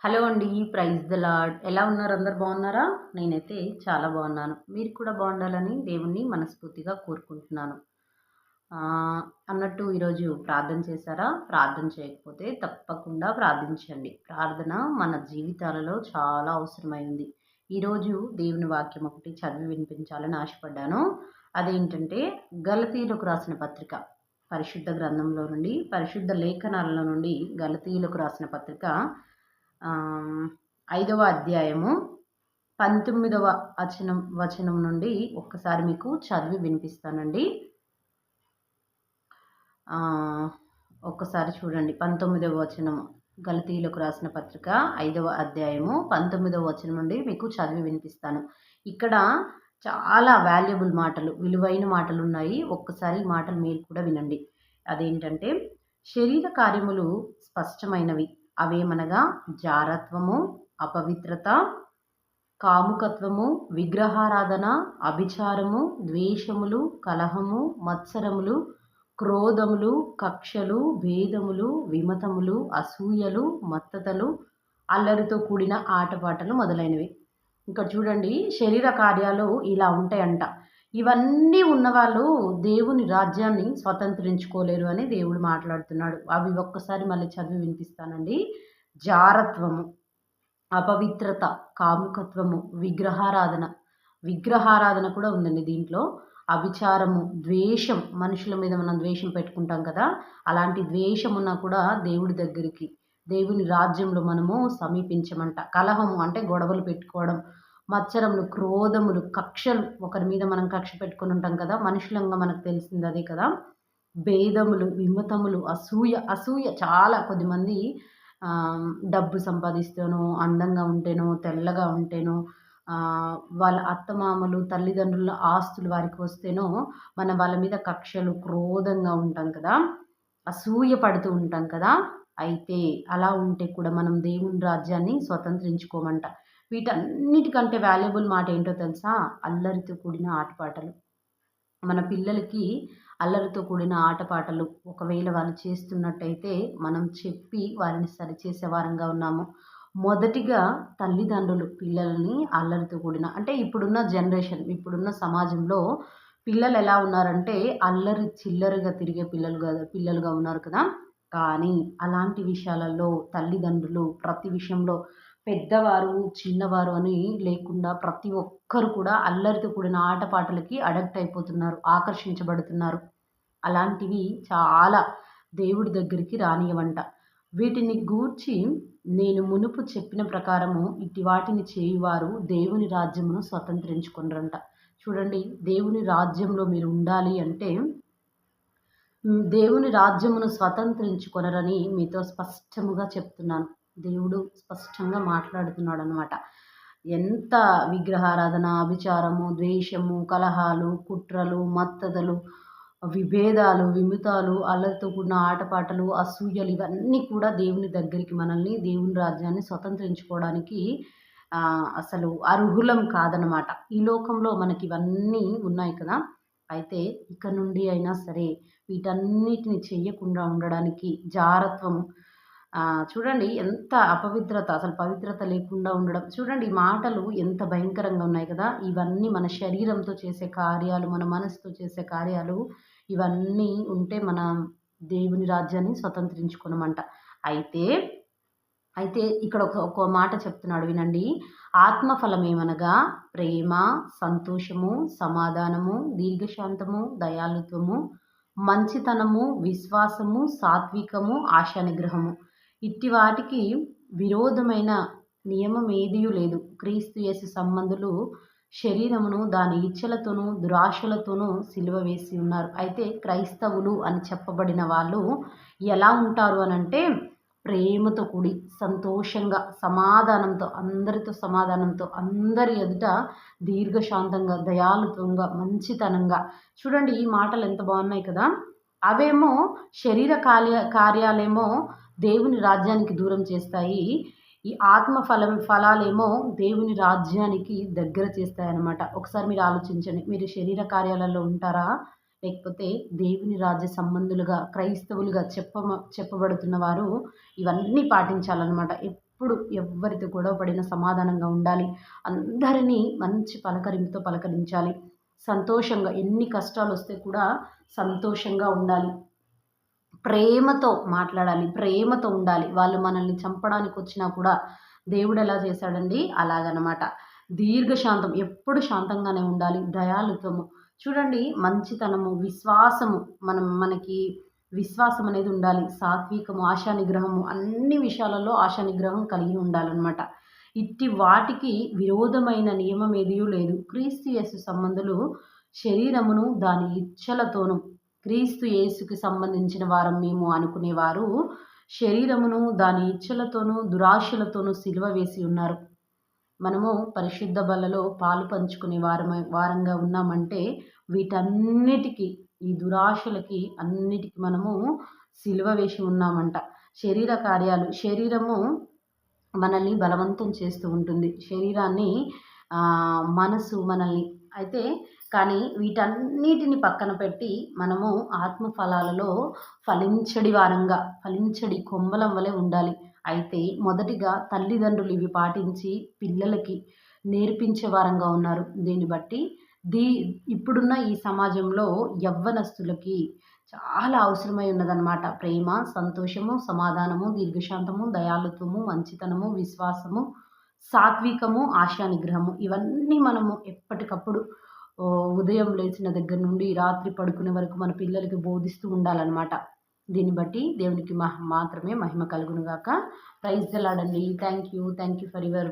Hello అండి. Praise the lord. ఎలా ఉన్నారు? అందరూ బాగున్నారా? నేనైతే చాలా బాగున్నాను. మీరు కూడా బాగుండాలని దేవుణ్ణి మనస్ఫూర్తిగా కోరుకుంటున్నాను. అన్నట్టు ఈరోజు ప్రార్థన చేశారా? ప్రార్థన చేయకపోతే తప్పకుండా ప్రార్థించండి. ప్రార్థన మన జీవితాలలో చాలా అవసరమైంది. ఈరోజు దేవుని వాక్యం ఒకటి చదివి వినిపించాలని ఆశపడ్డాను. అదేంటంటే గలతీయులకు రాసిన పత్రిక. పరిశుద్ధ గ్రంథంలో నుండి, పరిశుద్ధ లేఖనాలలో నుండి గలతీయులకు రాసిన పత్రిక 5వ అధ్యాయము 19వ వచనం నుండి ఒక్కసారి మీకు చదివి వినిపిస్తానండి. ఒక్కసారి చూడండి. 19వ వచనం, గలతీయులకు రాసిన పత్రిక 5వ అధ్యాయము 19వ వచనం నుండి మీకు చదివి వినిపిస్తాను. ఇక్కడ చాలా వాల్యుబుల్ మాటలు, విలువైన మాటలు ఉన్నాయి. ఒక్కసారి ఈ మాటలు మీరు కూడా వినండి. అదేంటంటే, శరీర కార్యములు స్పష్టమైనవి. అవేమనగా జారత్వము, అపవిత్రత, కాముకత్వము, విగ్రహారాధన, అభిచారము, ద్వేషములు, కలహము, మత్సరములు, క్రోధములు, కక్షలు, భేదములు, విమతములు, అసూయలు, మత్తతలు, అల్లరితో కూడిన ఆటపాటలు మొదలైనవి. ఇక్కడ చూడండి, శరీర కార్యాలు ఇలా ఉంటాయంట. ఇవన్నీ ఉన్నవాళ్ళు దేవుని రాజ్యాన్ని స్వతంత్రించుకోలేరు అని దేవుడు మాట్లాడుతున్నాడు. అవి ఒక్కసారి మళ్ళీ చదివి వినిపిస్తానండి. జారత్వము, అపవిత్రత, కాముకత్వము, విగ్రహారాధన కూడా ఉందండి దీంట్లో. అభిచారము, ద్వేషం, మనుషుల మీద మనం ద్వేషం పెట్టుకుంటాం కదా, అలాంటి ద్వేషమున్నా కూడా దేవుని రాజ్యంలో మనము సమీపించమంట. కలహము అంటే గొడవలు పెట్టుకోవడం, మత్సరములు, క్రోధములు, కక్షలు, ఒకరి మీద మనం కక్ష పెట్టుకొని ఉంటాం కదా, మనుషులంగా మనకు తెలిసింది అదే కదా. భేదములు, విమతములు, అసూయ చాలా కొద్దిమంది డబ్బు సంపాదిస్తేనో, అందంగా ఉంటేనో, తెల్లగా ఉంటేనో, వాళ్ళ అత్తమామలు, తల్లిదండ్రుల ఆస్తులు వారికి వస్తేనో మనం వాళ్ళ మీద కక్షలు, క్రోధంగా ఉంటాం కదా, అసూయ పడుతూ ఉంటాం కదా. అయితే అలా ఉంటే కూడా మనం దేవుని రాజ్యాన్ని స్వతంత్రించుకోమంట. వీటన్నిటికంటే వాల్యుబుల్ మాట ఏంటో తెలుసా? అల్లరితో కూడిన ఆటపాటలు. మన పిల్లలకి అల్లరితో కూడిన ఆటపాటలు ఒకవేళ వాళ్ళు చేస్తున్నట్టయితే మనం చెప్పి వారిని సరిచేసే వారంగా ఉన్నాము. మొదటిగా తల్లిదండ్రులు పిల్లల్ని అల్లరితో కూడిన, అంటే ఇప్పుడున్న జనరేషన్, ఇప్పుడున్న సమాజంలో పిల్లలు ఎలా ఉన్నారంటే అల్లరి చిల్లరగా తిరిగే పిల్లలుగా ఉన్నారు కదా. కానీ అలాంటి విషయాలలో తల్లిదండ్రులు ప్రతి విషయంలో పెద్దవారు, చిన్నవారు అని లేకుండా ప్రతి ఒక్కరు కూడా అల్లరితో కూడిన ఆటపాటలకి అడక్ట్ అయిపోతున్నారు, ఆకర్షించబడుతున్నారు. అలాంటివి చాలా దేవుడి దగ్గరికి రానియవంట. వీటిని గూర్చి నేను మునుపు చెప్పిన ప్రకారము ఇట్టి వాటిని చేయువారు దేవుని రాజ్యమును స్వతంత్రించుకొనరంట. చూడండి, దేవుని రాజ్యంలో మీరు ఉండాలి అంటే దేవుని రాజ్యమును స్వతంత్రించుకొనరని మీతో స్పష్టముగా చెప్తున్నాను. దేవుడు స్పష్టంగా మాట్లాడుతున్నాడనమాట. ఎంత విగ్రహారాధన, అభిచారము, ద్వేషము, కలహాలు, కుట్రలు, మత్తతలు, విభేదాలు, విముతాలు, అల్లరితో కూడిన ఆటపాటలు, అసూయలు, ఇవన్నీ కూడా దేవుని దగ్గరికి, మనల్ని దేవుని రాజ్యాన్ని స్వతంత్రించుకోవడానికి అసలు అర్హులం కాదనమాట. ఈ లోకంలో మనకి ఇవన్నీ ఉన్నాయి కదా. అయితే ఇక నుండి అయినా సరే వీటన్నిటిని చెయ్యకుండా ఉండడానికి జారత్వము, చూడండి ఎంత అపవిత్రత, అసలు పవిత్రత లేకుండా ఉండడం. చూడండి ఈ మాటలు ఎంత భయంకరంగా ఉన్నాయి కదా. ఇవన్నీ మన శరీరంతో చేసే కార్యాలు, మన మనసుతో చేసే కార్యాలు, ఇవన్నీ ఉంటే మన దేవుని రాజ్యాన్ని స్వతంత్రించుకున్నామంట. అయితే అయితే ఇక్కడ ఒక మాట చెప్తున్నాడు వినండి. ఆత్మఫలం ఏమనగా ప్రేమ, సంతోషము, సమాధానము, దీర్ఘశాంతము, దయాళుత్వము, మంచితనము, విశ్వాసము, సాత్వికము, ఆశానిగ్రహము. ఇట్టి వాటికి విరోధమైన నియమం ఏదియూ లేదు. క్రీస్తు యేసు సంబంధులు శరీరమును దాని ఇచ్చలతోనూ దురాశలతోనూ సిలువ వేసి ఉన్నారు. అయితే క్రైస్తవులు అని చెప్పబడిన వాళ్ళు ఎలా ఉంటారు అనంటే ప్రేమతో కూడి, సంతోషంగా, సమాధానంతో, అందరి ఎదుట దీర్ఘశాంతంగా, దయాళుత్వంగా, మంచితనంగా. చూడండి ఈ మాటలు ఎంత బాగున్నాయి కదా. అవేమో శరీర కార్యాలేమో దేవుని రాజ్యానికి దూరం చేస్తాయి. ఈ ఫలాలేమో దేవుని రాజ్యానికి దగ్గర చేస్తాయన్నమాట. ఒకసారి మీరు ఆలోచించండి. మీరు శరీర కార్యాలలో ఉంటారా? లేకపోతే దేవుని రాజ్య సంబంధులుగా, క్రైస్తవులుగా చెప్పబడుతున్న వారు ఇవన్నీ పాటించాలన్నమాట. ఎప్పుడు ఎవ్వరితో గొడవ పడినా సమాధానంగా ఉండాలి. అందరినీ మంచి పలకరింపుతో పలకరించాలి. సంతోషంగా ఎన్ని కష్టాలొస్తే కూడా సంతోషంగా ఉండాలి. ప్రేమతో మాట్లాడాలి. ప్రేమతో ఉండాలి. వాళ్ళు మనల్ని చంపడానికొచ్చినా కూడా దేవుడెలా చేశాడండి అలాగనమాట. దీర్ఘశాంతం ఎప్పుడు శాంతంగానే ఉండాలి. దయాళుత్వము. చూడండి మంచితనము, విశ్వాసము మనకి విశ్వాసం అనేది ఉండాలి. సాత్వికము, ఆశానిగ్రహము అన్ని విషయాలలో ఆశానిగ్రహం కలిగి ఉండాలనమాట. ఇట్టి వాటికి విరోధమైన నియమం ఏదియూ లేదు. క్రీస్తు యేసు సంబంధులు శరీరమును దాని ఇచ్చలతోనూ క్రీస్తు యేసుకి సంబంధించిన వారం మేము అనుకునేవారు శరీరమును దాని ఇచ్చలతోనూ దురాశలతోనూ సిలువ వేసి ఉన్నారు. మనము పరిశుద్ధ బలలో పాలు పంచుకునే వారంగా ఉన్నామంటే వీటన్నిటికీ ఈ దురాశలకి అన్నిటికీ మనము సిలువ వేసి ఉన్నామంట. శరీర కార్యాలు శరీరము మనల్ని బలవంతం చేస్తూ ఉంటుంది. శరీరాన్ని మనసు మనల్ని అయితే కానీ వీటన్నిటిని పక్కన పెట్టి మనము ఆత్మ ఫలాలలో ఫలించడి కొమ్మలం వలె ఉండాలి. అయితే మొదటిగా తల్లిదండ్రులు ఇవి పాటించి పిల్లలకి నేర్పించే వారంగా ఉన్నారు. దీన్ని బట్టి ఇప్పుడున్న ఈ సమాజంలో యవ్వనస్తులకి చాలా అవసరమై ఉన్నదన్నమాట. ప్రేమ, సంతోషము, సమాధానము, దీర్ఘశాంతము, దయాళుత్వము, మంచితనము, విశ్వాసము, సాత్వికము, ఆశానిగ్రహము ఇవన్నీ మనము ఎప్పటికప్పుడు ఉదయం లేచిన దగ్గర నుండి రాత్రి పడుకునే వరకు మన పిల్లలకి బోధిస్తూ ఉండాలన్నమాట. దీన్ని బట్టి దేవునికి మాత్రమే మహిమ కలుగును గాక. ప్రైజ్ ది లార్డ్ అండి. Thank you for your